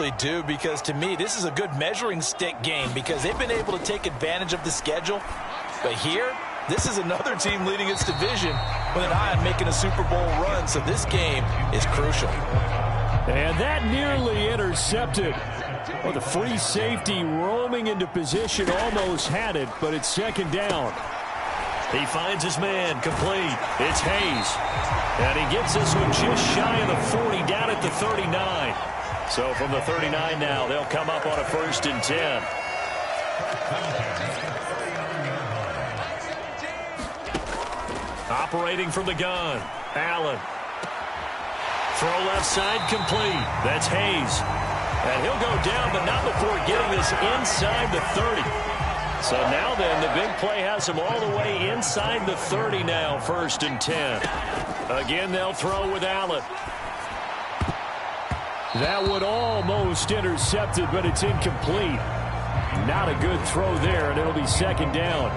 really do, because to me, this is a good measuring stick game because they've been able to take advantage of the schedule. But here, this is another team leading its division with an eye on making a Super Bowl run, so this game is crucial. And that nearly intercepted. Well, the free safety roaming into position almost had it, but it's second down. He finds his man, complete. It's Hayes. And he gets this one just shy of the 40, down at the 39. So from the 39 now, they'll come up on a 1st and 10. Operating from the gun, Allen. Throw left side, complete. That's Hayes. And he'll go down, but not before getting this inside the 30. So now then, the big play has him all the way inside the 30 now, 1st and 10. Again, they'll throw with Allen. That one almost intercepted, but it's incomplete. Not a good throw there, and it'll be second down.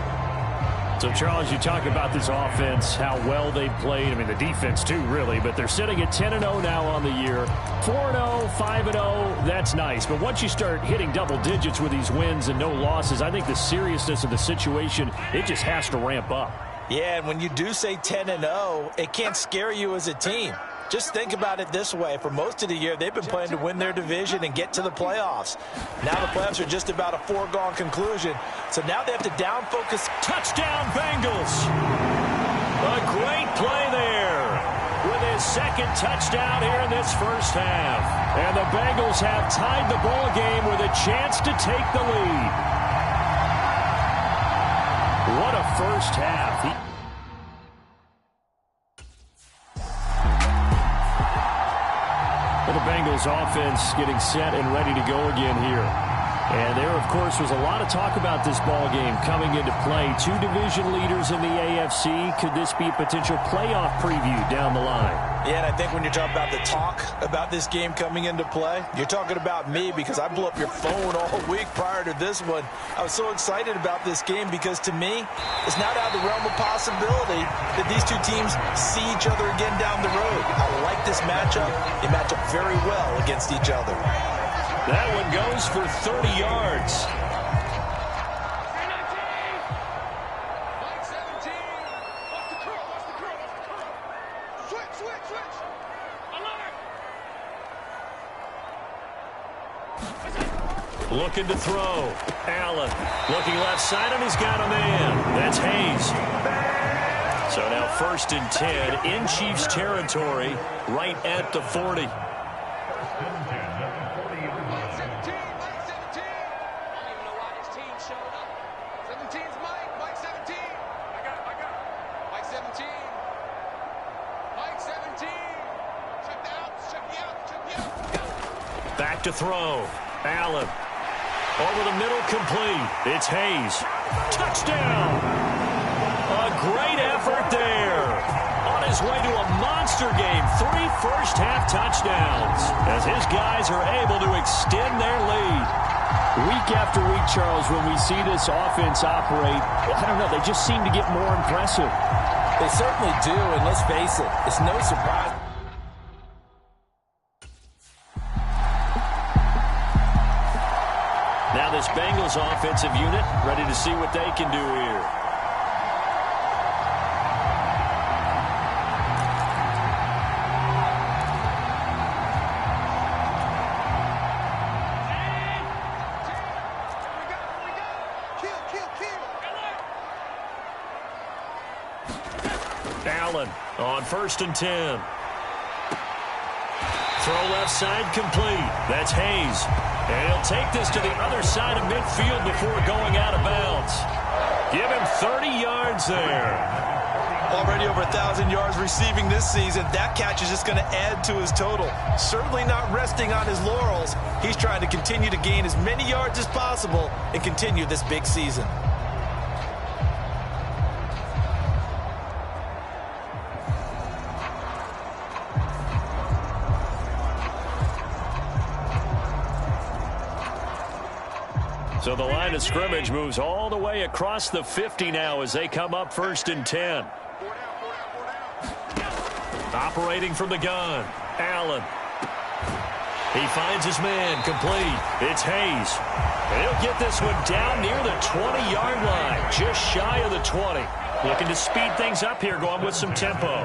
So, Charles, you talk about this offense, how well they've played. I mean, the defense, too, really. But they're sitting at 10-0 now on the year. 4-0, 5-0, that's nice. But once you start hitting double digits with these wins and no losses, I think the seriousness of the situation, it just has to ramp up. Yeah, and when you do say 10-0, it can't scare you as a team. Just think about it this way. For most of the year, they've been playing to win their division and get to the playoffs. Now the playoffs are just about a foregone conclusion. So now they have to down-focus. Touchdown, Bengals! A great play there with his second touchdown here in this first half. And the Bengals have tied the ball game with a chance to take the lead. What a first half. The Bengals offense getting set and ready to go again here. And there, of course, was a lot of talk about this ball game coming into play. 2 division leaders in the AFC. Could this be a potential playoff preview down the line? Yeah, and I think when you're talking about the talk about this game coming into play, you're talking about me because I blew up your phone all week prior to this one. I was so excited about this game because, to me, it's not out of the realm of possibility that these two teams see each other again down the road. I like this matchup. They match up very well against each other. That one goes for 30 yards. Looking to throw. Allen looking left side, and he's got a man. That's Hayes. So now 1st and 10 in Chiefs territory, right at the 40. Back to throw. Allen. Over the middle, complete. It's Hayes. Touchdown! A great effort there. On his way to a monster game. 3 first-half touchdowns as his guys are able to extend their lead. Week after week, Charles, when we see this offense operate, I don't know, they just seem to get more impressive. They certainly do, and let's face it, it's no surprise. Now this Bengals offensive unit ready to see what they can do here. Allen on 1st and 10. Throw left side, complete. That's Hayes. And he'll take this to the other side of midfield before going out of bounds. Give him 30 yards there. Already over 1,000 yards receiving this season. That catch is just going to add to his total. Certainly not resting on his laurels. He's trying to continue to gain as many yards as possible and continue this big season. So the line of scrimmage moves all the way across the 50 now as they come up 1st and 10. Operating from the gun, Allen. He finds his man, complete. It's Hayes. And he'll get this one down near the 20-yard line, just shy of the 20. Looking to speed things up here, going with some tempo.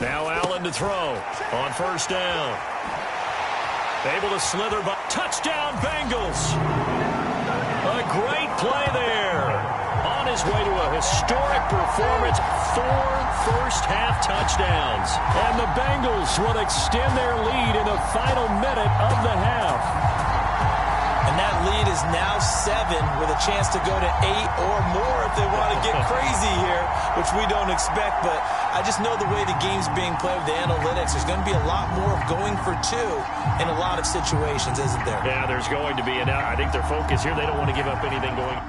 Now Allen to throw on first down. Able to slither, but touchdown Bengals. A great play there. On his way to a historic performance, 4 first-half touchdowns. And the Bengals will extend their lead in the final minute of the half. And that lead is now 7 with a chance to go to 8 or more if they want to get crazy here, which we don't expect. But I just know the way the game's being played with the analytics, there's going to be a lot more of going for 2 in a lot of situations, isn't there? Yeah, there's going to be. And I think their focus here, they don't want to give up anything going.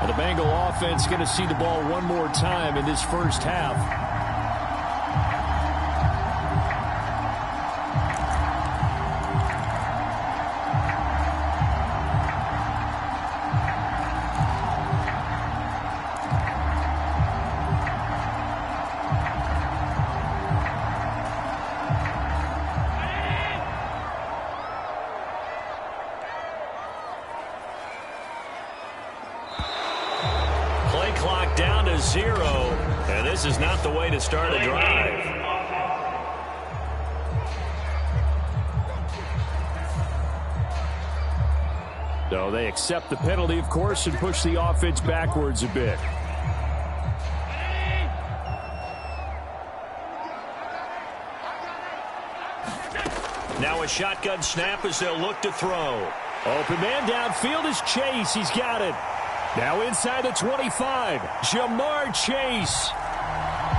And the Bengal offense going to see the ball one more time in this first half. Clock down to 0, and this is not the way to start a drive. So they accept the penalty, of course, and push the offense backwards a bit. Now a shotgun snap as they'll look to throw. Open man downfield is Chase. He's got it. Now inside the 25, Jamar Chase.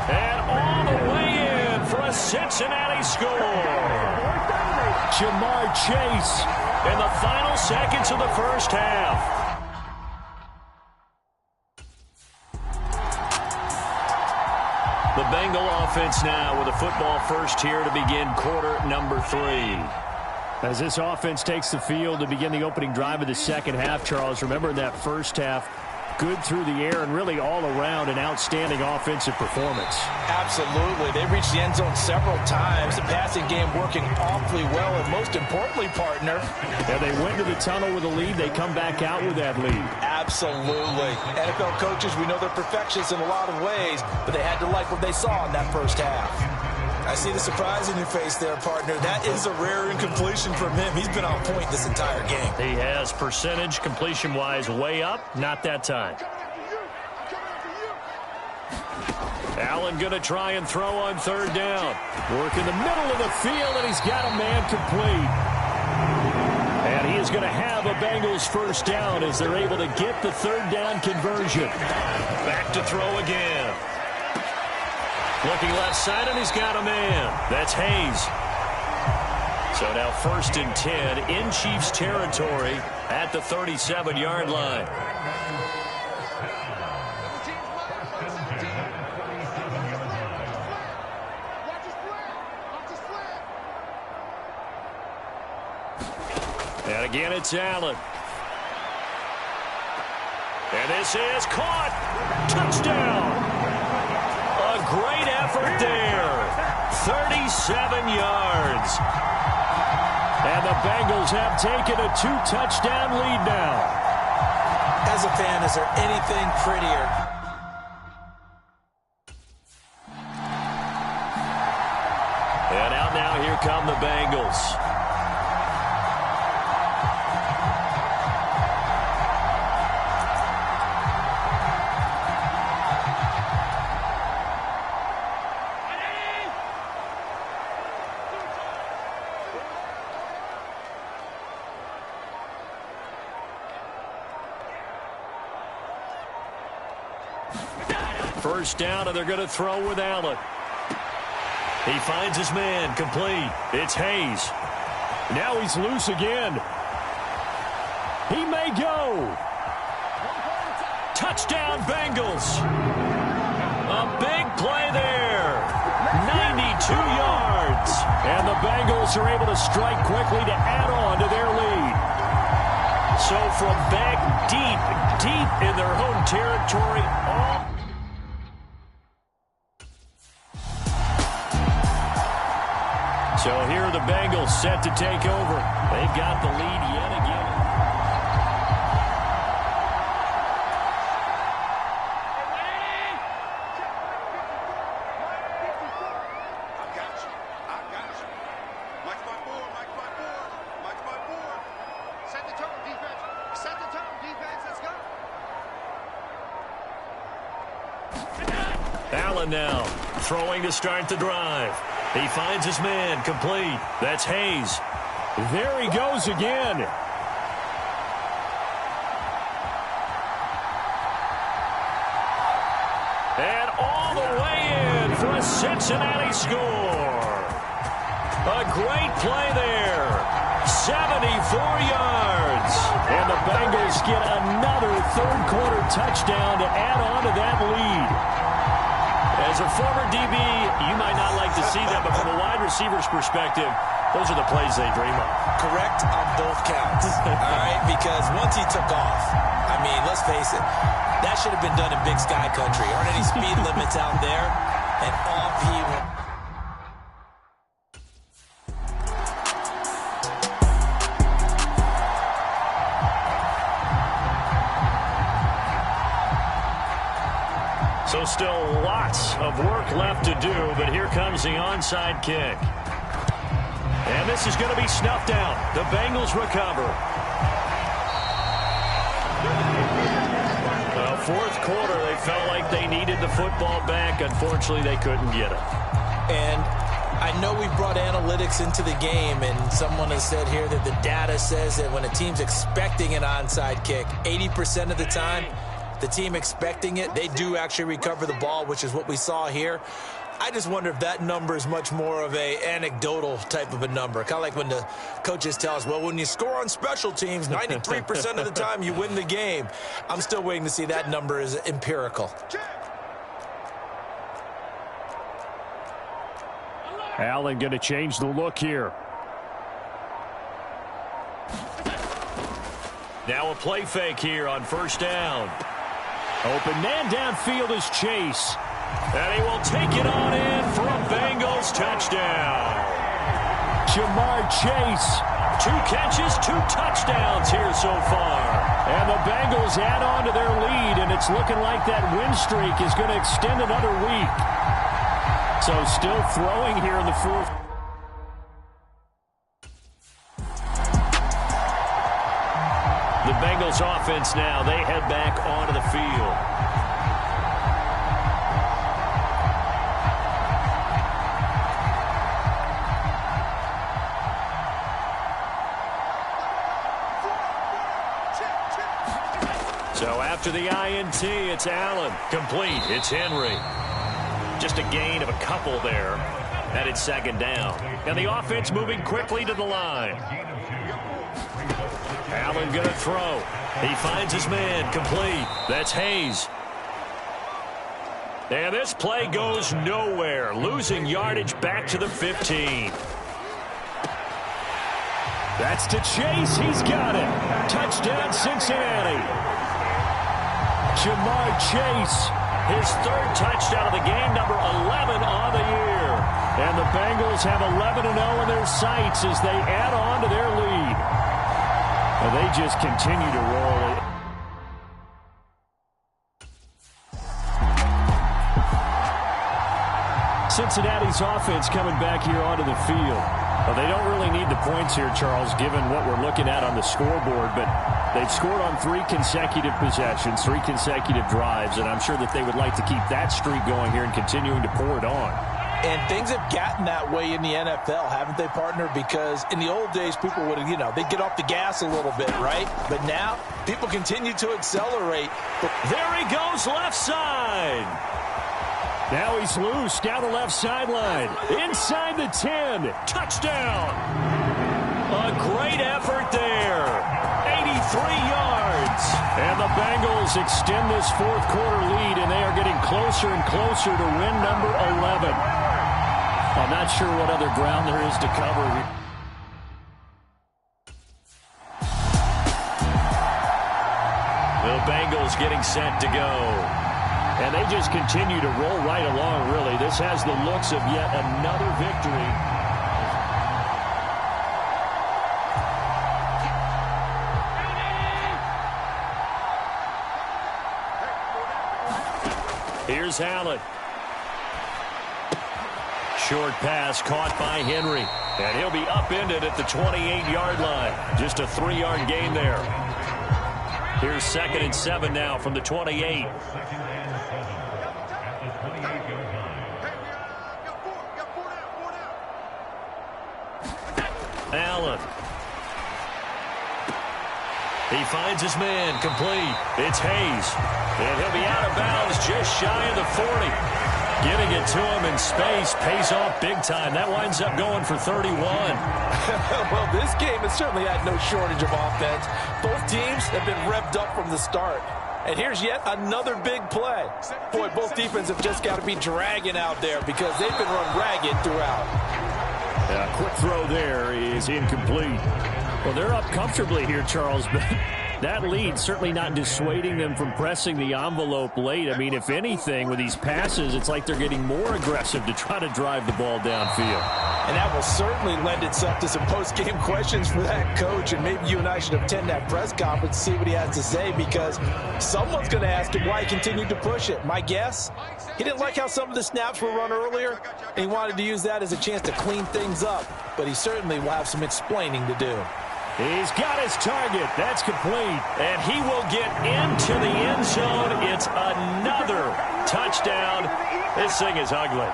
And all the way in for a Cincinnati score. Jamar Chase in the final seconds of the first half. The Bengal offense now with a football first here to begin quarter number 3. As this offense takes the field to begin the opening drive of the second half, Charles, remember in that first half, good through the air and really all around an outstanding offensive performance. Absolutely. They reached the end zone several times. The passing game working awfully well, and most importantly, partner. Yeah, they went to the tunnel with a lead. They come back out with that lead. Absolutely. NFL coaches, we know they're perfectionists in a lot of ways, but they had to like what they saw in that first half. I see the surprise in your face there, partner. That is a rare incompletion from him. He's been on point this entire game. He has percentage completion-wise way up. Not that time. Allen going to try and throw on third down. Work in the middle of the field, and he's got a man complete. And he is going to have a Bengals first down as they're able to get the third down conversion. Back to throw again. Looking left side, and he's got a man. That's Hayes. So now 1st and 10 in Chiefs territory at the 37-yard line. And again, it's Allen. And this is caught. Touchdown. A great effort there. 37 yards. And the Bengals have taken a 2-touchdown lead now. As a fan, is there anything prettier? And out now, here come the Bengals. First down, and they're going to throw with Allen. He finds his man, complete. It's Hayes. Now he's loose again. He may go. Touchdown, Bengals. A big play there. 92 yards. And the Bengals are able to strike quickly to add on to their lead. So from back deep in their home territory, So here are the Bengals set to take over. They've got the lead yet again. Allen now throwing to start the drive. He finds his man complete. That's Hayes. There he goes again. And all the way in for a Cincinnati score. A great play there. 74 yards. And the Bengals get another third-quarter touchdown to add on to that lead. As a former DB, you might not like to see that, but from a wide receiver's perspective, those are the plays they dream of. Correct on both counts, all right? Because once he took off, I mean, let's face it, that should have been done in Big Sky Country. Aren't any speed limits out there? And off he went. So still lots of work left to do, but here comes the onside kick. And this is going to be snuffed out. The Bengals recover. Well, fourth quarter, they felt like they needed the football back. Unfortunately, they couldn't get it. And I know we brought analytics into the game, and someone has said here that the data says that when a team's expecting an onside kick, 80% of the time, the team expecting it, they do actually recover the ball, which is what we saw here. I just wonder if that number is much more of a anecdotal type of a number. Kind of like when the coaches tell us, well, when you score on special teams, 93% of the time you win the game. I'm still waiting to see that number is empirical. Allen going to change the look here. Now a play fake here on first down. Open man downfield is Chase. And he will take it on in for a Bengals touchdown. Jamar Chase. 2 catches, 2 touchdowns here so far. And the Bengals add on to their lead, and it's looking like that win streak is going to extend another week. So still throwing here in the fourth. The Bengals offense now, they head back onto the field. So after the INT, it's Allen. Complete. It's Henry. Just a gain of a couple there. And it's second down. And the offense moving quickly to the line. Allen going to throw. He finds his man. Complete. That's Hayes. And this play goes nowhere. Losing yardage back to the 15. That's to Chase. He's got it. Touchdown, Cincinnati. Jamar Chase. His third touchdown of the game, number 11 on the year. And the Bengals have 11-0 in their sights as they add on to their lead. And they just continue to roll it. Cincinnati's offense coming back here onto the field. Well, they don't really need the points here, Charles, given what we're looking at on the scoreboard, but they've scored on 3 consecutive possessions, 3 consecutive drives, and I'm sure that they would like to keep that streak going here and continuing to pour it on. And things have gotten that way in the NFL, haven't they, partner? Because in the old days, people would, they'd get off the gas a little bit, right? But now, people continue to accelerate. There he goes, left side. Now he's loose down the left sideline. Inside the 10. Touchdown. A great effort there. 83 yards. And the Bengals extend this fourth quarter lead, and they are getting closer and closer to win number 11. I'm not sure what other ground there is to cover. The Bengals getting set to go. And they just continue to roll right along, really. This has the looks of yet another victory. Here's Allen. Short pass caught by Henry. And he'll be upended at the 28-yard line. Just a 3-yard gain there. Here's 2nd and 7 now from the 28. Allen. He finds his man, complete. It's Hayes. And he'll be out of bounds just shy of the 40. Getting it to him in space pays off big time. That winds up going for 31. Well, this game has certainly had no shortage of offense. Both teams have been revved up from the start. And here's yet another big play. Boy, both defenses have just got to be dragging out there because they've been run ragged throughout. Yeah, quick throw there is incomplete. Well, they're up comfortably here, Charles, but that lead certainly not dissuading them from pressing the envelope late. I mean, if anything, with these passes, it's like they're getting more aggressive to try to drive the ball downfield. And that will certainly lend itself to some post-game questions for that coach, and maybe you and I should attend that press conference to see what he has to say, because someone's going to ask him why he continued to push it. My guess, he didn't like how some of the snaps were run earlier, and he wanted to use that as a chance to clean things up, but he certainly will have some explaining to do. He's got his target. That's complete. And he will get into the end zone. It's another touchdown. This thing is ugly.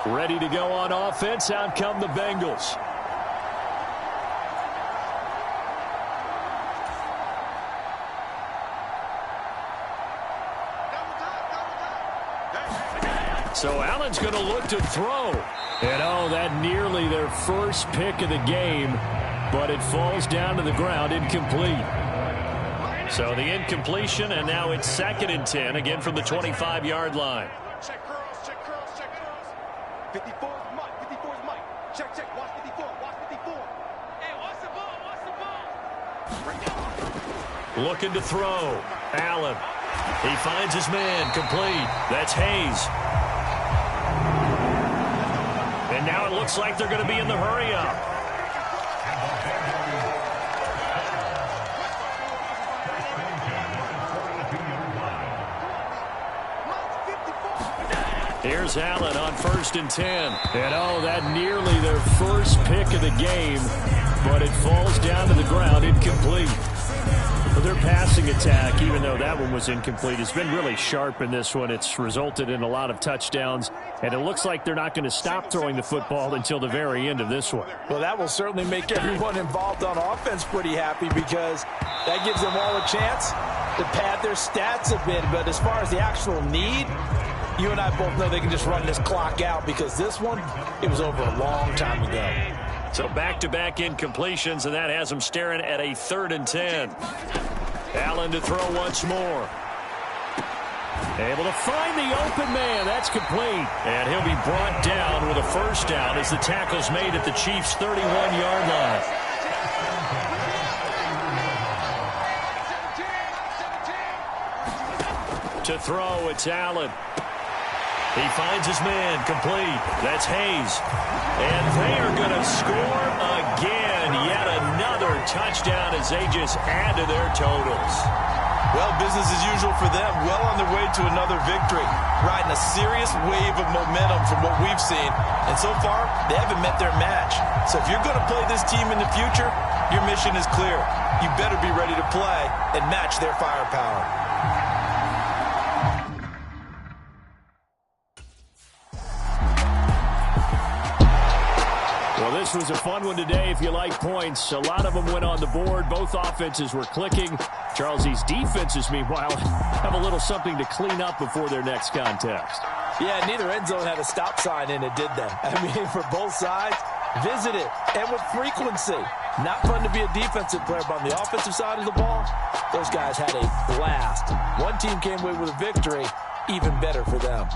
Ready to go on offense. Out come the Bengals. So Allen's going to look to throw. And oh, that nearly their first pick of the game, but it falls down to the ground, incomplete. So the incompletion, and now it's 2nd and 10, again from the 25-yard line. Check curls, check curls, check curls. 54 is Mike, 54 is Mike. Check, check, watch 54, watch 54. Hey, watch the ball, watch the ball. Bring it. Looking to throw. Allen. He finds his man, complete. That's Hayes. And now it looks like they're going to be in the hurry-up. Here's Allen on 1st and 10. And oh, that nearly their first pick of the game, but it falls down to the ground, incomplete. Well, their passing attack, even though that one was incomplete, has been really sharp in this one. It's resulted in a lot of touchdowns, and it looks like they're not going to stop throwing the football until the very end of this one. Well, that will certainly make everyone involved on offense pretty happy, because that gives them all a chance to pad their stats a bit. But as far as the actual need, you and I both know they can just run this clock out, because this one, it was over a long time ago. So back-to-back incompletions, and that has them staring at a 3rd and 10. Allen to throw once more. Able to find the open man. That's complete. And he'll be brought down with a first down as the tackle's made at the Chiefs' 31-yard line. To throw, it's Allen. He finds his man, complete. That's Hayes. And they are going to score again. Yet another touchdown as they just add to their totals. Well, business as usual for them. Well on their way to another victory. Riding a serious wave of momentum from what we've seen. And so far, they haven't met their match. So if you're going to play this team in the future, your mission is clear. You better be ready to play and match their firepower. Well, this was a fun one today if you like points. A lot of them went on the board. Both offenses were clicking. Charles, these defenses, meanwhile, have a little something to clean up before their next contest. Yeah, neither end zone had a stop sign in it, did they? I mean, for both sides, visit it, and with frequency. Not fun to be a defensive player, but on the offensive side of the ball, those guys had a blast. One team came away with a victory, even better for them.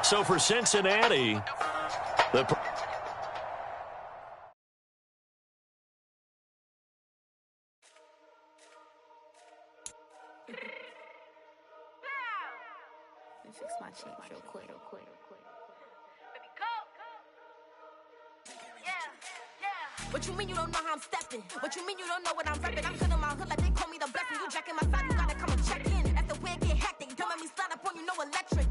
So for Cincinnati, the Let me fix my cheeks real quick. Baby, go. What you mean you don't know how I'm stepping? What you mean you don't know what I'm repping? I'm good in my hood like they call me the blessing. You jacking my side, you gotta come and check in. That's the way it get hectic. Don't make me slide up on you, no electric.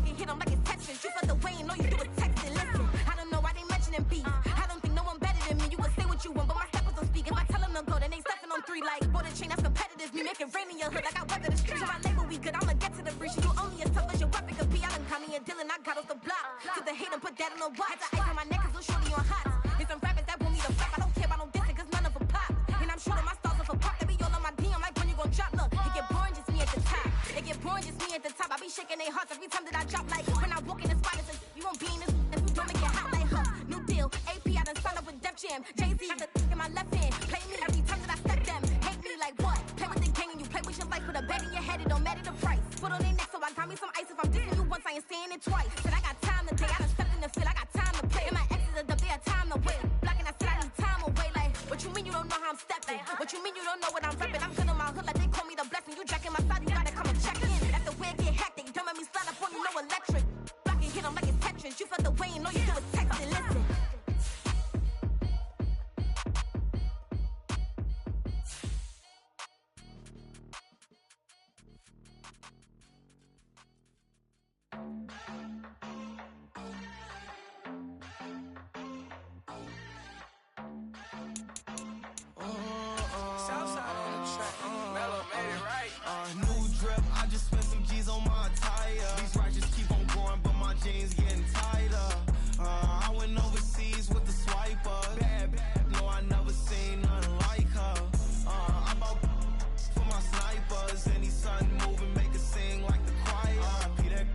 You hit them like it's Tetris. You felt the way and all you do is text it. Listen, I don't know why they mentioning beef. I don't think no one better than me. You can say what you want, but my steppers don't speak. If I tell them to go, then they stepping on 3 like border chain. That's competitive. Me make it rain in your hood like I weather the streets. My label we good. I'ma get to the breach. You only as tough as your weapon could be. I done caught me a Dylan. I got off the block. To the hate and put that on the watch. The ice on my neck is little shorty on hot. There's some rappers that want me to flop. I don't care about no dissing cause none of them pop. And I'm shooting my stars off a pop. They be all on my DM like when you gon' drop. Look, it get boring just me at the top. It get boring just me at the top. I be shaking their hearts every time that I drop. Like when I walk in the spot, it says you won't be in this if you don't make it hot like her. New deal, AP, I done signed up with Def Jam. Jay-Z got the in my left hand. Play me every time that I step them. Hate me like what? Play with the gang and you play with your life. Put a bag in your head, it don't matter the price. Put on their neck so I got me some ice. If I'm dissing you once, I ain't saying it twice. Said I got time today, I done stepped in the field, I got time to play. And my exes are up, they had time to wait. Blocking, I said I need time away. Like, what you mean you don't know how I'm stepping? What you mean you don't know what I'm repping? I'm good in my hood like they call me the blessing. You jacking my side, you gotta come and check in. That's the way it get hectic. Don't make me slide up on you, no electric. Blocking, hit them like it's Tetris. You felt the way and all you do is text it. Listen. New drip, I just spent some G's on my attire. These righteous keep on going, but my jeans getting tighter. I went overseas with the swiper. Bad, no, I never seen nothing like her. I bought for my snipers. Any son moving, make it sing like the choir. Peter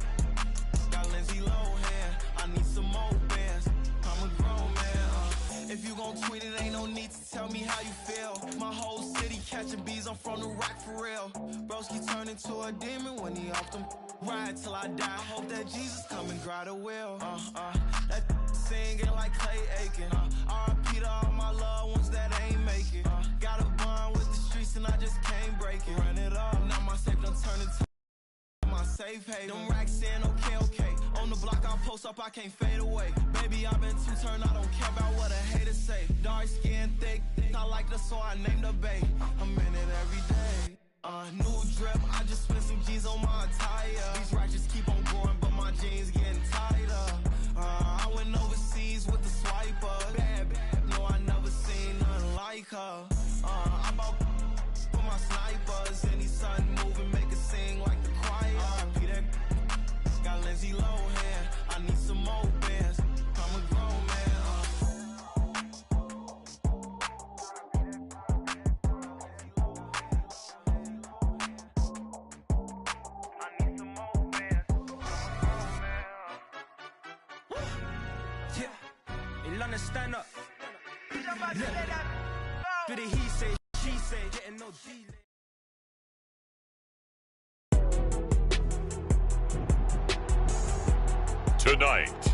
got Lindsay Lohan. I need some more bands. I'm a grown man. If you gon' tweet it, ain't no need to tell me how you feel. My whole city catching bees, I'm from the rack for real. Broski turn into a demon when he off them. Ride till I die. I hope that Jesus come and grab the wheel. That singing like Clay Aiken. R.I.P. to all my loved ones that ain't make it. Got a bond with the streets and I just can't break it. Run it up, now my safe done turn into my safe haven. Them racks in, okay. On the block I post up, I can't fade away. Baby, I've been too turned, I don't care about what a hater say. Dark skin, thick, I like the so I named the bay. I'm in it every day. New drip, I just spent some G's on my attire. These righteous keep on going, but my jeans getting tighter. I went overseas with the swiper. Bad, no, I never seen nothing like her. I bought for my snipers. Any son moving, make it sing like the choir. Peter got Lindsay Lohan. I need some more bands. I'm a grown man. London, stand up. Look, do the he say, she say, getting no delay. Tonight,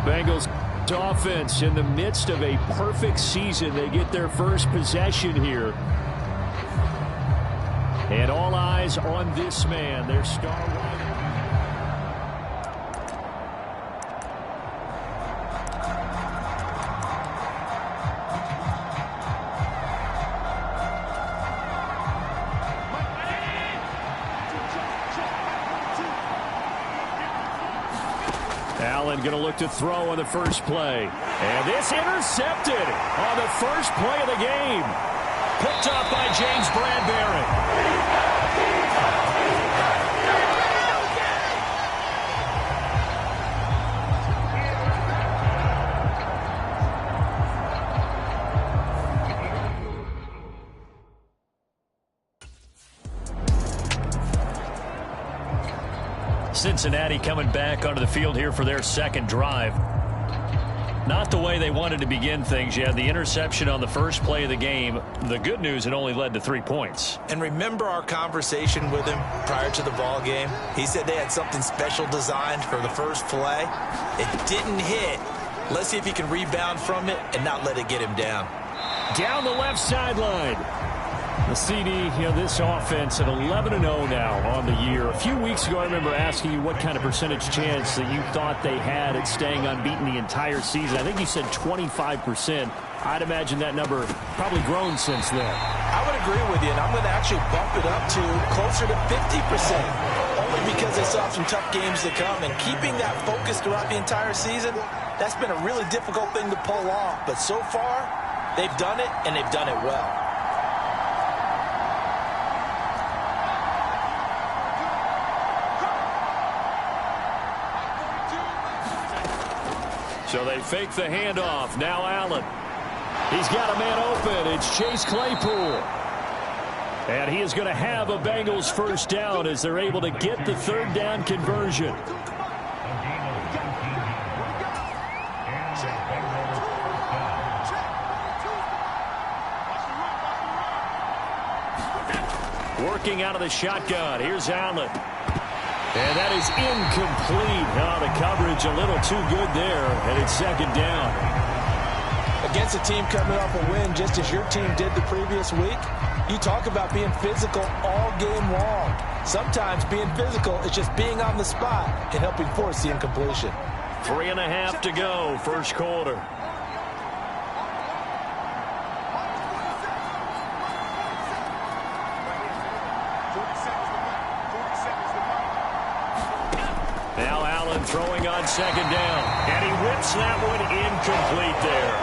Bengals offense in the midst of a perfect season. They get their first possession here. And all eyes on this man, their star wide. Allen going to look to throw on the first play. And this intercepted on the first play of the game. Picked up by James Bradbury. Cincinnati coming back onto the field here for their second drive. Not the way they wanted to begin things. You had the interception on the first play of the game. The good news, it only led to 3 points. And remember our conversation with him prior to the ball game? He said they had something special designed for the first play. It didn't hit. Let's see if he can rebound from it and not let it get him down. Down the left sideline. The CD, this offense at 11-0 now on the year. A few weeks ago, I remember asking you what kind of percentage chance that you thought they had at staying unbeaten the entire season. I think you said 25%. I'd imagine that number probably grown since then. I would agree with you, and I'm going to actually bump it up to closer to 50%, only because they still have some tough games to come. And keeping that focus throughout the entire season, that's been a really difficult thing to pull off. But so far, they've done it, and they've done it well. So they fake the handoff. Now Allen. He's got a man open. It's Chase Claypool. And he is going to have a Bengals first down as they're able to get the third down conversion. Working out of the shotgun. Here's Allen. And that is incomplete. Oh, the coverage a little too good there, and it's second down. Against a team coming off a win just as your team did the previous week, you talk about being physical all game long. Sometimes being physical is just being on the spot and helping force the incompletion. 3.5 to go, first quarter. Throwing on second down, and he whips that one incomplete there.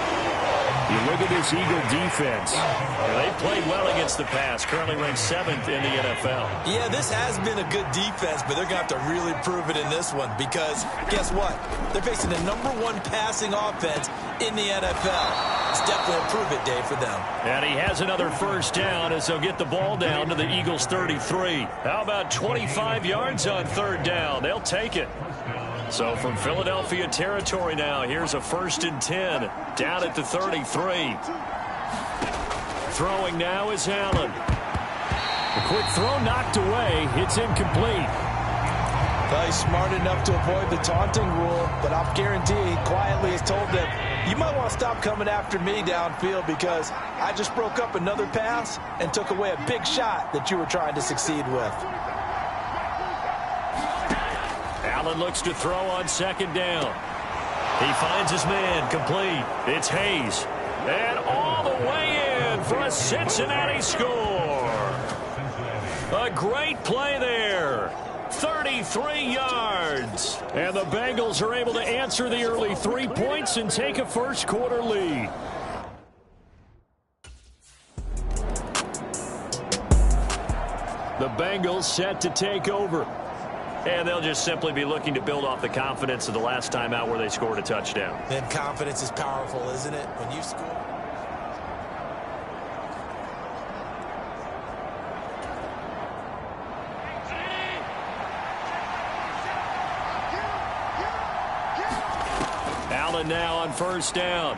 You look at this Eagle defense. They played well against the pass, currently ranked 7th in the NFL. Yeah, this has been a good defense, but they're going to have to really prove it in this one because guess what? They're facing the #1 passing offense in the NFL. It's definitely a prove-it day for them. And he has another first down as they'll get the ball down to the Eagles' 33. How about 25 yards on third down? They'll take it. So from Philadelphia territory now, here's a 1st and 10 down at the 33. Throwing now is Allen. A quick throw knocked away. It's incomplete. Well, he's smart enough to avoid the taunting rule, but I'll guarantee he quietly has told them, you might want to stop coming after me downfield because I just broke up another pass and took away a big shot that you were trying to succeed with. Allen looks to throw on second down. He finds his man complete. It's Hayes. And all the way in for a Cincinnati score. A great play there. 33 yards. And the Bengals are able to answer the early 3 points and take a first quarter lead. The Bengals set to take over. And they'll just simply be looking to build off the confidence of the last time out where they scored a touchdown. And confidence is powerful, isn't it? When you score. Allen now on first down.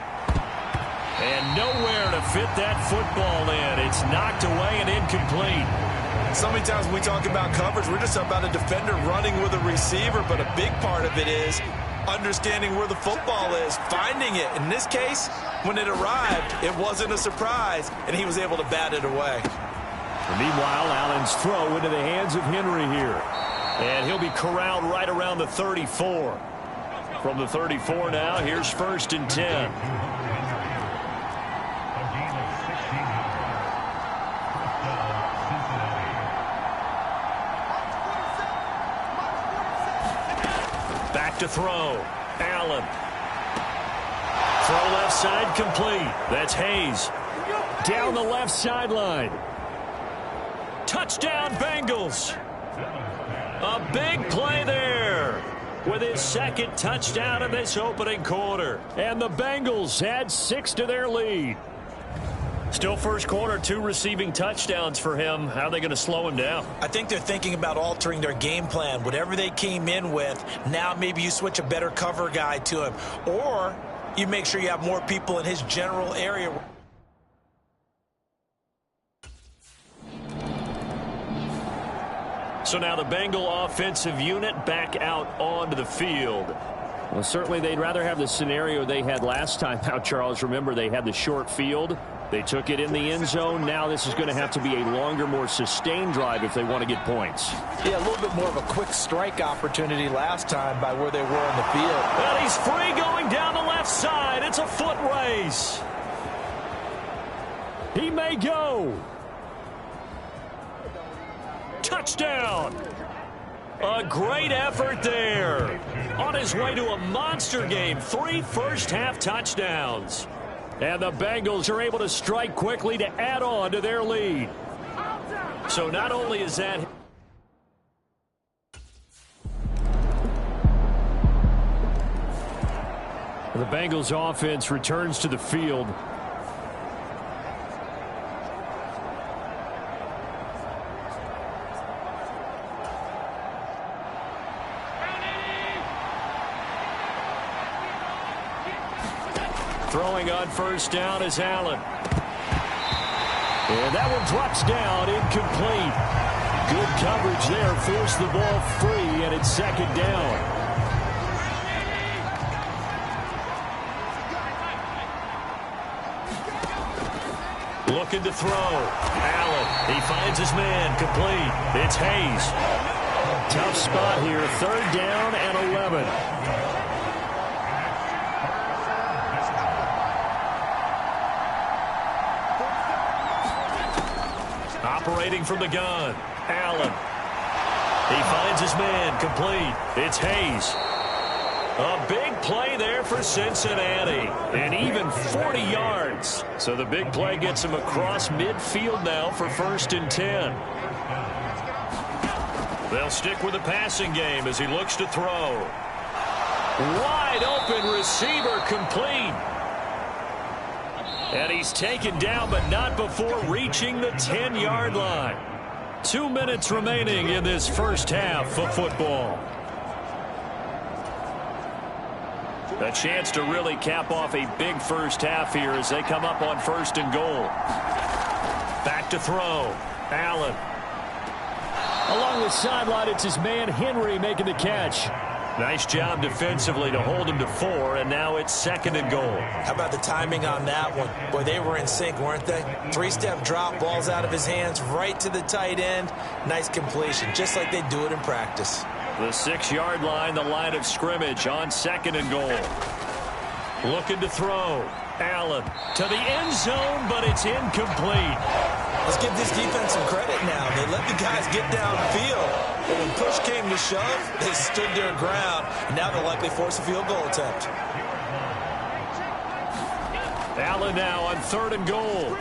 And nowhere to fit that football in. It's knocked away and incomplete. So many times when we talk about coverage, we're just about a defender running with a receiver, but a big part of it is understanding where the football is, finding it. In this case, when it arrived, it wasn't a surprise, and he was able to bat it away. And meanwhile, Allen's throw into the hands of Henry here. And he'll be corralled right around the 34. From the 34 now, here's 1st and 10. Back to throw. Allen. Throw left side complete. That's Hayes. Down the left sideline. Touchdown Bengals. A big play there with his second touchdown of this opening quarter. And the Bengals add 6 to their lead. Still first quarter, 2 receiving touchdowns for him. How are they going to slow him down? I think they're thinking about altering their game plan. Whatever they came in with, now maybe you switch a better cover guy to him. Or you make sure you have more people in his general area. So now the Bengal offensive unit back out onto the field. Well, certainly they'd rather have the scenario they had last time out, Charles. Remember, they had the short field. They took it in the end zone. Now this is going to have to be a longer, more sustained drive if they want to get points. Yeah, a little bit more of a quick strike opportunity last time by where they were on the field. And he's free going down the left side. It's a foot race. He may go. Touchdown. A great effort there. On his way to a monster game. 3 first-half touchdowns. And the Bengals are able to strike quickly to add on to their lead. So not only is that... The Bengals offense returns to the field. Throwing on first down is Allen. And that one drops down, incomplete. Good coverage there, forced the ball free, and it's second down. Looking to throw. Allen, he finds his man, complete. It's Hayes. Tough spot here, 3rd down and 11. Operating from the gun, Allen. He finds his man, complete. It's Hayes. A big play there for Cincinnati. And even 40 yards. So the big play gets him across midfield now for 1st and 10. They'll stick with the passing game as he looks to throw. Wide open receiver, complete. And he's taken down, but not before reaching the 10-yard line. 2 minutes remaining in this first half of football. A chance to really cap off a big first half here as they come up on 1st and goal. Back to throw. Allen. Along the sideline, it's his man Henry making the catch. Nice job defensively to hold him to 4, and now it's 2nd and goal. How about the timing on that one? Boy, they were in sync, weren't they? 3-step drop, ball's out of his hands, right to the tight end. Nice completion, just like they do it in practice. The 6-yard line, the line of scrimmage on 2nd and goal. Looking to throw. Allen to the end zone, but it's incomplete. Let's give this defense some credit now. They let the guys get downfield. But when push came to shove, they stood their ground. And now they'll likely force a field goal attempt. Allen now on 3rd and goal.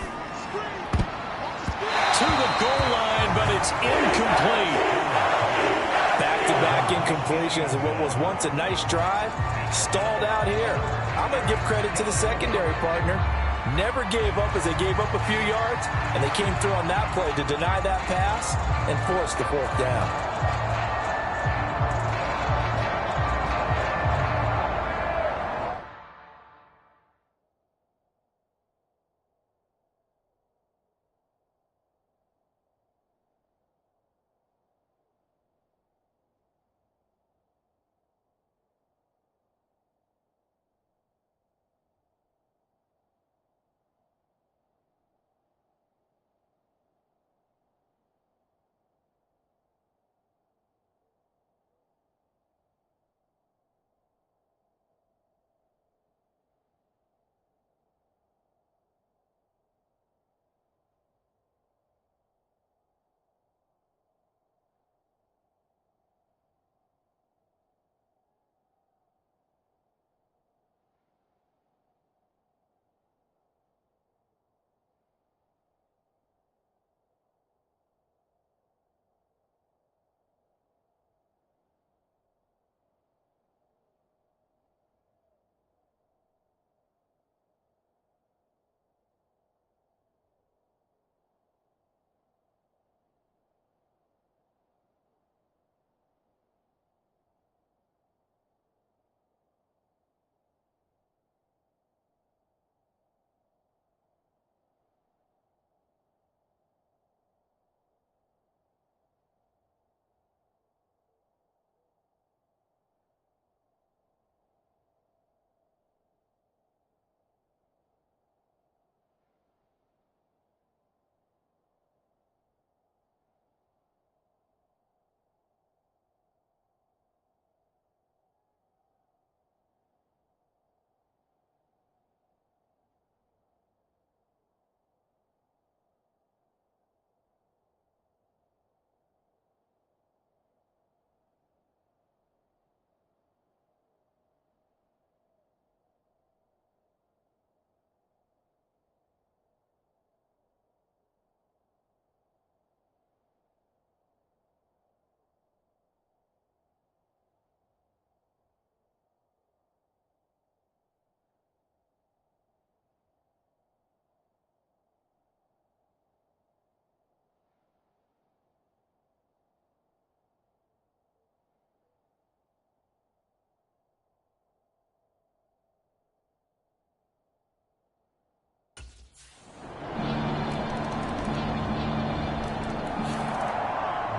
To the goal line, but it's incomplete. Back-to-back incompletions of what was once a nice drive. Stalled out here. I'm going to give credit to the secondary partner. Never gave up as they gave up a few yards, and they came through on that play to deny that pass and force the 4th down.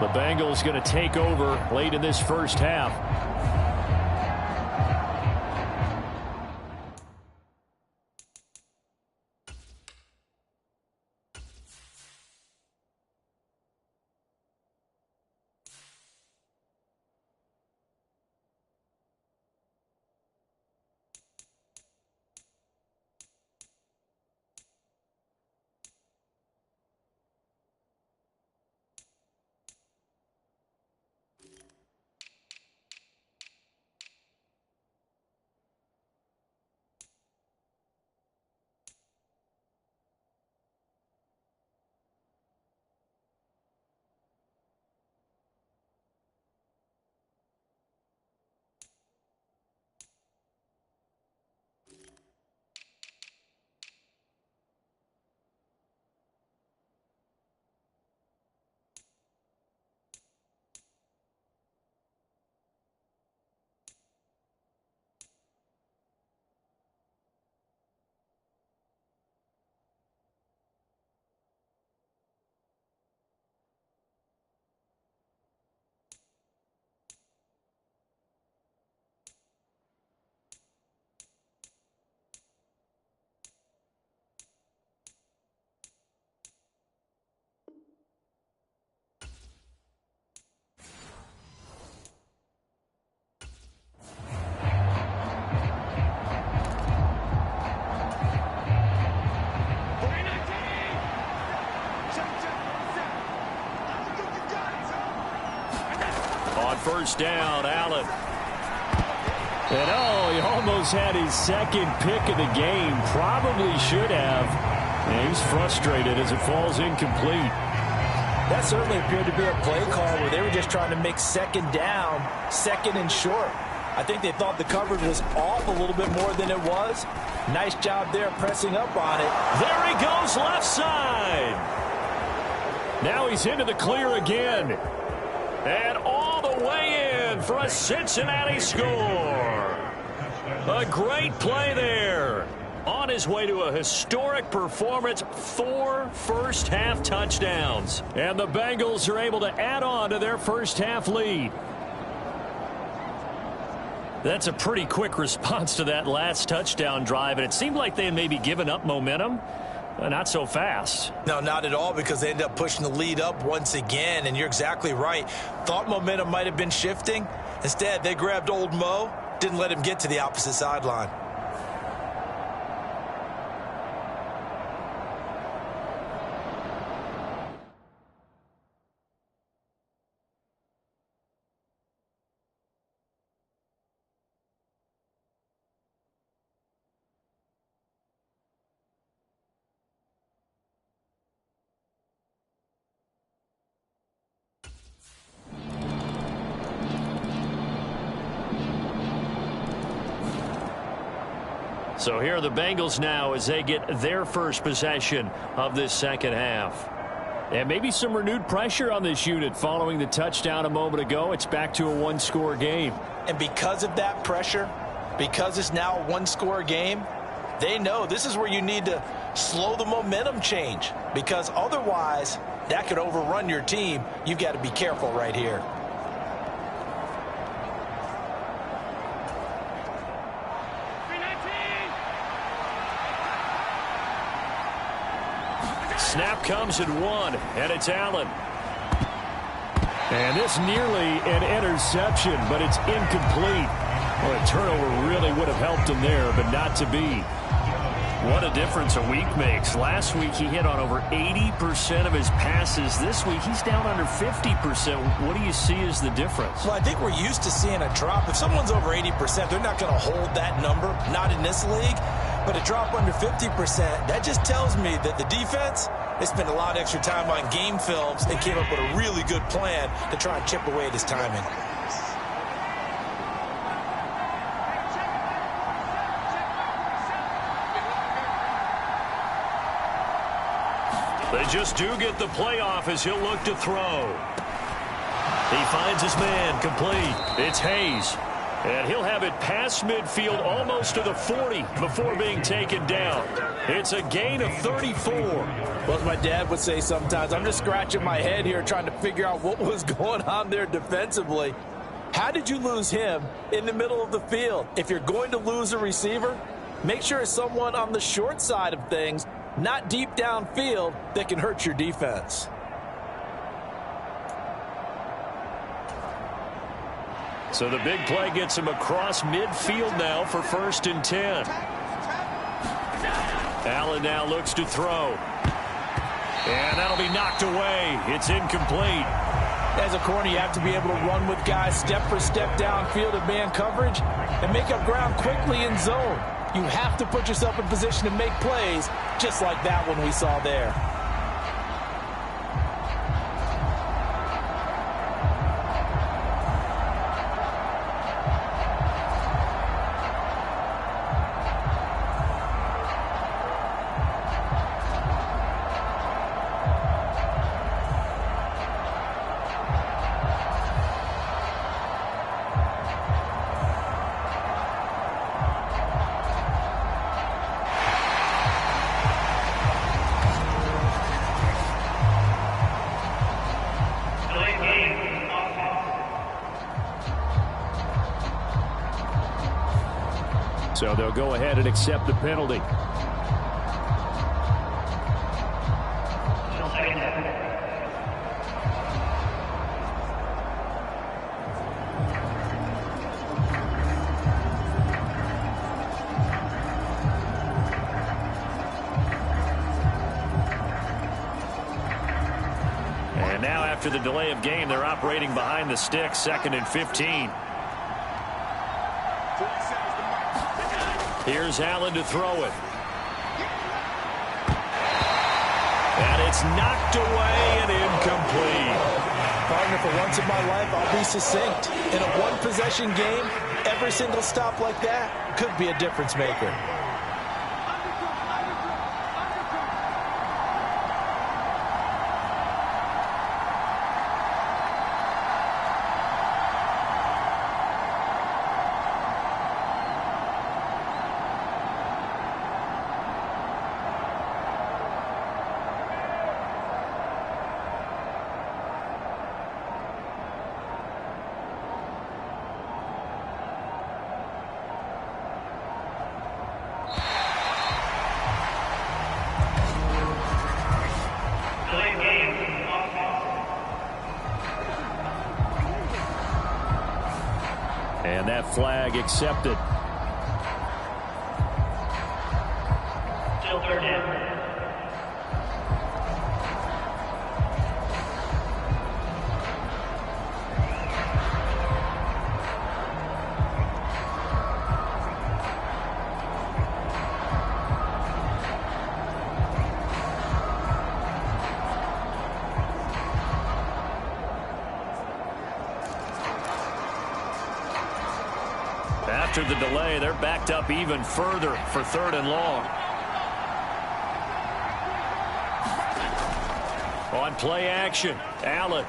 The Bengals going to take over late in this first half. First down, Allen. And he almost had his second pick of the game. Probably should have. And he's frustrated as it falls incomplete. That certainly appeared to be a play call where they were just trying to make second down, second and short. I think they thought the coverage was off a little bit more than it was. Nice job there pressing up on it. There he goes left side. Now he's into the clear again. And all the way in for a Cincinnati score. A great play there. On his way to a historic performance, 4 first-half touchdowns. And the Bengals are able to add on to their first-half lead. That's a pretty quick response to that last touchdown drive, and it seemed like they had maybe given up momentum. Not so fast. No, not at all, because they ended up pushing the lead up once again, and you're exactly right. Thought momentum might have been shifting. Instead, they grabbed old Mo, didn't let him get to the opposite sideline. So here are the Bengals now as they get their first possession of this second half. And maybe some renewed pressure on this unit following the touchdown a moment ago. It's back to a one-score game. And because of that pressure, because it's now a one-score game, they know this is where you need to slow the momentum change, because otherwise that could overrun your team. You've got to be careful right here. Snap comes at 1, and it's Allen. And this nearly an interception, but it's incomplete. Well, a turnover really would have helped him there, but not to be. What a difference a week makes. Last week he hit on over 80% of his passes. This week he's down under 50%. What do you see as the difference? Well, I think we're used to seeing a drop. If someone's over 80%, they're not going to hold that number, not in this league. But a drop under 50%, that just tells me that the defense, they spent a lot of extra time on game films and came up with a really good plan to try and chip away at his timing. They just do get the playoff as he'll look to throw. He finds his man complete. It's Hayes. And he'll have it past midfield almost to the 40 before being taken down. It's a gain of 34. Well, as my dad would say sometimes, I'm just scratching my head here trying to figure out what was going on there defensively. How did you lose him in the middle of the field? If you're going to lose a receiver, make sure it's someone on the short side of things, not deep downfield, that can hurt your defense. So the big play gets him across midfield now for 1st and 10. Allen now looks to throw. And that'll be knocked away. It's incomplete. As a corner, you have to be able to run with guys step for step downfield in man coverage and make up ground quickly in zone. You have to put yourself in position to make plays, just like that one we saw there. So they'll go ahead and accept the penalty. And now after the delay of game, they're operating behind the sticks, 2nd and 15. Here's Allen to throw it. And it's knocked away and incomplete. Partner, for once in my life, I'll be succinct. In a one-possession game, every single stop like that could be a difference maker. And that flag accepted. Still 3rd down. After the delay, they're backed up even further for 3rd and long. On play action, Allen.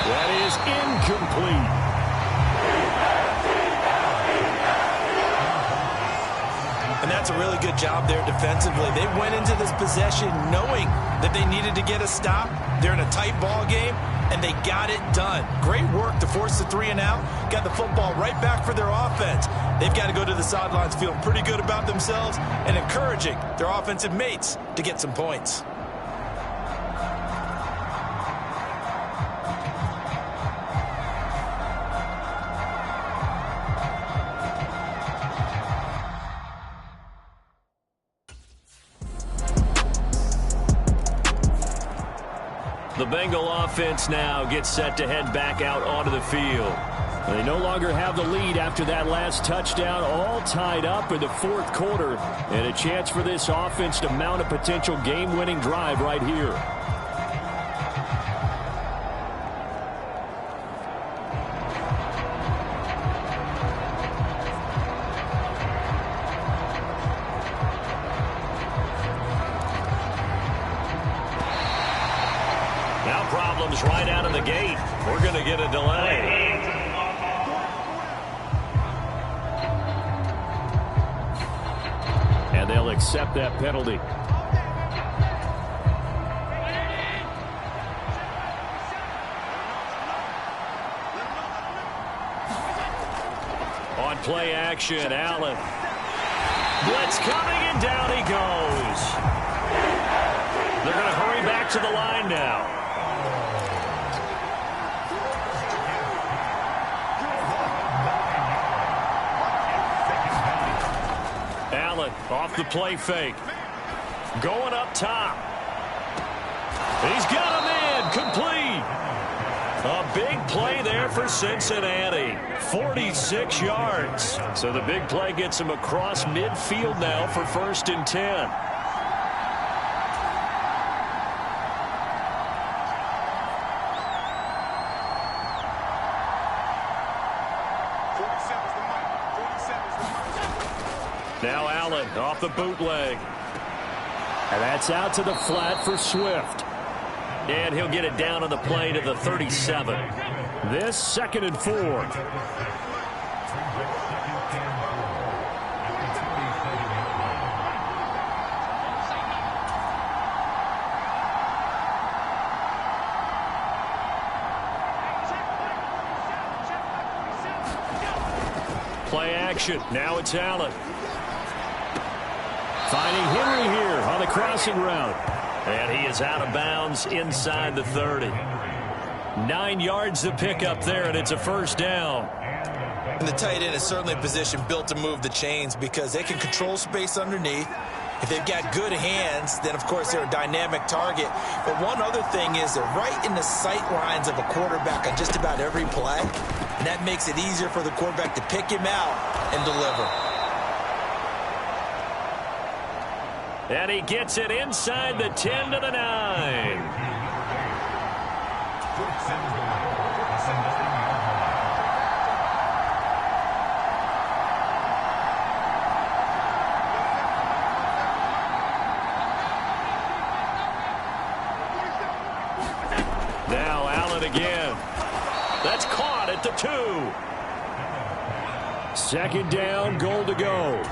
That is incomplete. And that's a really good job there defensively. They went into this possession knowing that they needed to get a stop. They're in a tight ball game, and they got it done. Great work to force the 3 and out. Got the football right back for their offense. They've got to go to the sidelines feeling pretty good about themselves and encouraging their offensive mates to get some points. The Bengal offense now gets set to head back out onto the field. They no longer have the lead after that last touchdown, all tied up in the 4th quarter, and a chance for this offense to mount a potential game-winning drive right here. Right out of the the gate. We're going to get a delay. And they'll accept that penalty. On play action, Allen. Blitz coming, and down he goes. They're going to hurry back to the line now. Allen off the play fake. Going up top. He's got him in. Complete. A big play there for Cincinnati. 46 yards. So the big play gets him across midfield now for 1st and 10. Now Allen off the bootleg. And that's out to the flat for Swift. And he'll get it down on the play to the 37. This 2nd and 4. Play action. Now it's Allen. Finding Henry here on the crossing route. And he is out of bounds inside the 30. 9 yards to pick up there, and it's a 1st down. And the tight end is certainly a position built to move the chains because they can control space underneath. If they've got good hands, then, of course, they're a dynamic target. But one other thing is they're right in the sight lines of a quarterback on just about every play. And that makes it easier for the quarterback to pick him out and deliver. And he gets it inside the 10 to the 9. Now Allen again. That's caught at the 2. 2nd down, goal to go.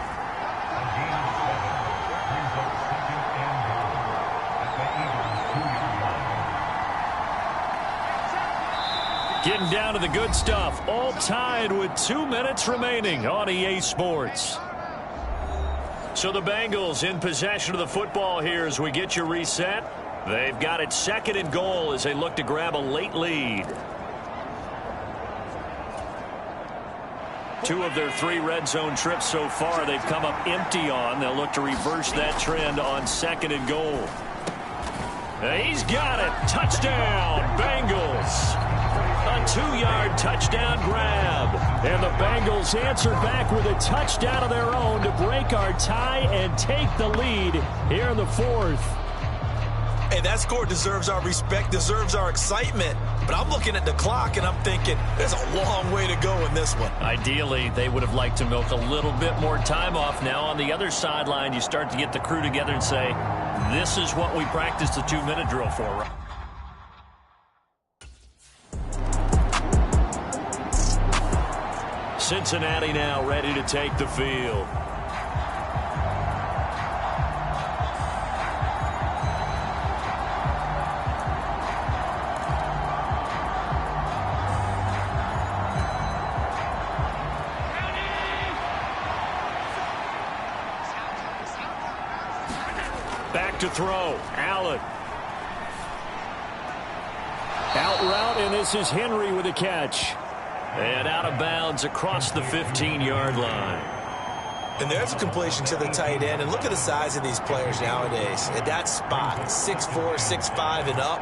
Getting down to the good stuff. All tied with 2 minutes remaining on EA Sports. So the Bengals in possession of the football here as we get you reset. They've got it 2nd and goal as they look to grab a late lead. 2 of their 3 red zone trips so far they've come up empty on. They'll look to reverse that trend on 2nd and goal. He's got it. Touchdown, Bengals. A 2-yard touchdown grab. And the Bengals answer back with a touchdown of their own to break our tie and take the lead here in the 4th. Hey, that score deserves our respect, deserves our excitement. But I'm looking at the clock, and I'm thinking there's a long way to go in this one. Ideally, they would have liked to milk a little bit more time off. Now, on the other sideline, you start to get the crew together and say, this is what we practiced the 2-minute drill for, right? Cincinnati now ready to take the field. Back to throw. Allen. Out route, and this is Henry with a catch. And out of bounds across the 15-yard line. And there's a completion to the tight end. And look at the size of these players nowadays. At that spot, 6'4", 6'5", and up.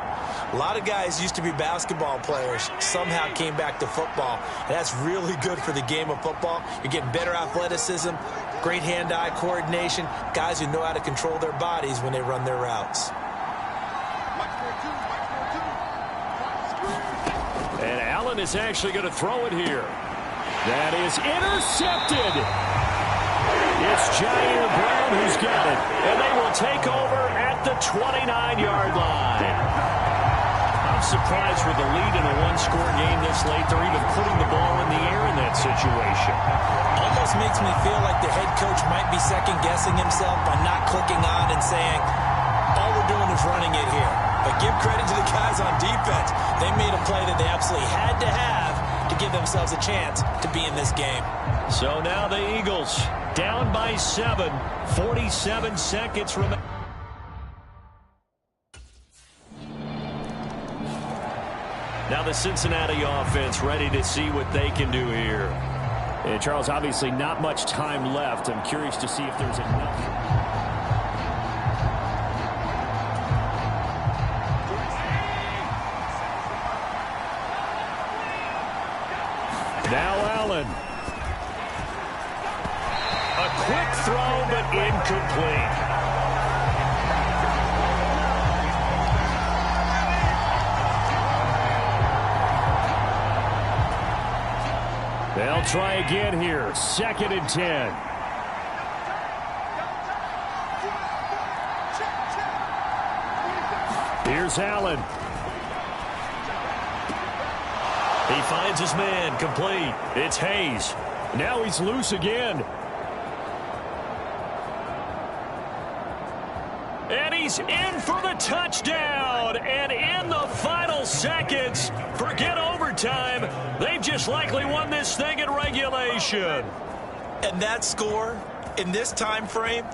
A lot of guys used to be basketball players, somehow came back to football. And that's really good for the game of football. You're getting better athleticism, great hand-eye coordination, guys who know how to control their bodies when they run their routes. And Allen is actually going to throw it here. That is intercepted. It's Jair Brown who's got it. And they will take over at the 29-yard line. tough surprise with the lead in a one-score game this late. They're even putting the ball in the air in that situation. Almost makes me feel like the head coach might be second-guessing himself by not clicking on and saying, all we're doing is running it here. But give credit to the guys on defense. They made a play that they absolutely had to have to give themselves a chance to be in this game. So now the Eagles down by 7, 47 seconds remaining. Now the Cincinnati offense ready to see what they can do here. And Charles, obviously not much time left. I'm curious to see if there's enough. Now Allen. A quick throw, but incomplete. They'll try again here. 2nd and 10. Here's Allen. He finds his man, complete. It's Hayes. Now he's loose again. And he's in for the touchdown. And in the final seconds, forget overtime, they've just likely won this thing in regulation. And that score in this time frame,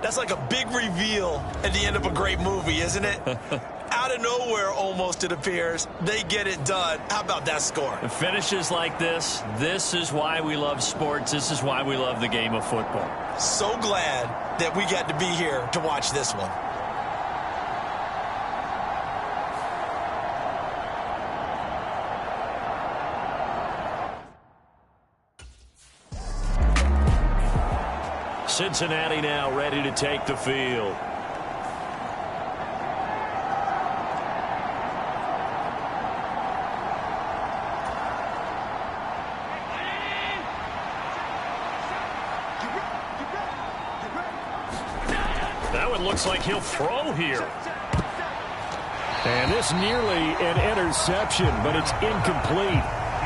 that's like a big reveal at the end of a great movie, isn't it? Out of nowhere, almost, it appears, they get it done. How about that score? Finishes like this is why we love sports. This is why we love the game of football. So glad that we got to be here to watch this one. Cincinnati now ready to take the field. That one looks like he'll throw here. And this nearly an interception, but it's incomplete.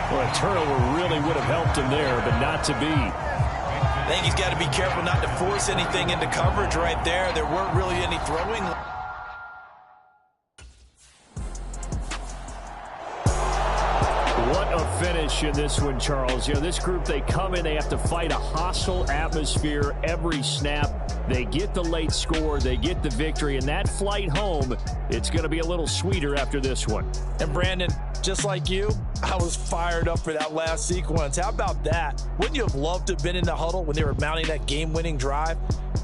Well, a turnover really would have helped him there, but not to be. I think he's got to be careful not to force anything into coverage right there. There weren't really any throwing. What a finish in this one, Charles. You know, this group, they come in, they have to fight a hostile atmosphere every snap. They get the late score, they get the victory, and that flight home, it's going to be a little sweeter after this one. And Brandon, just like you, I was fired up for that last sequence. How about that? Wouldn't you have loved to have been in the huddle when they were mounting that game-winning drive?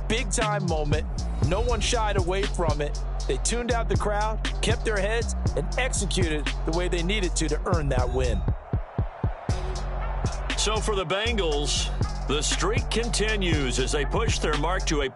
Big-time moment. No one shied away from it. They tuned out the crowd, kept their heads, and executed the way they needed to earn that win. So for the Bengals, the streak continues as they push their mark to a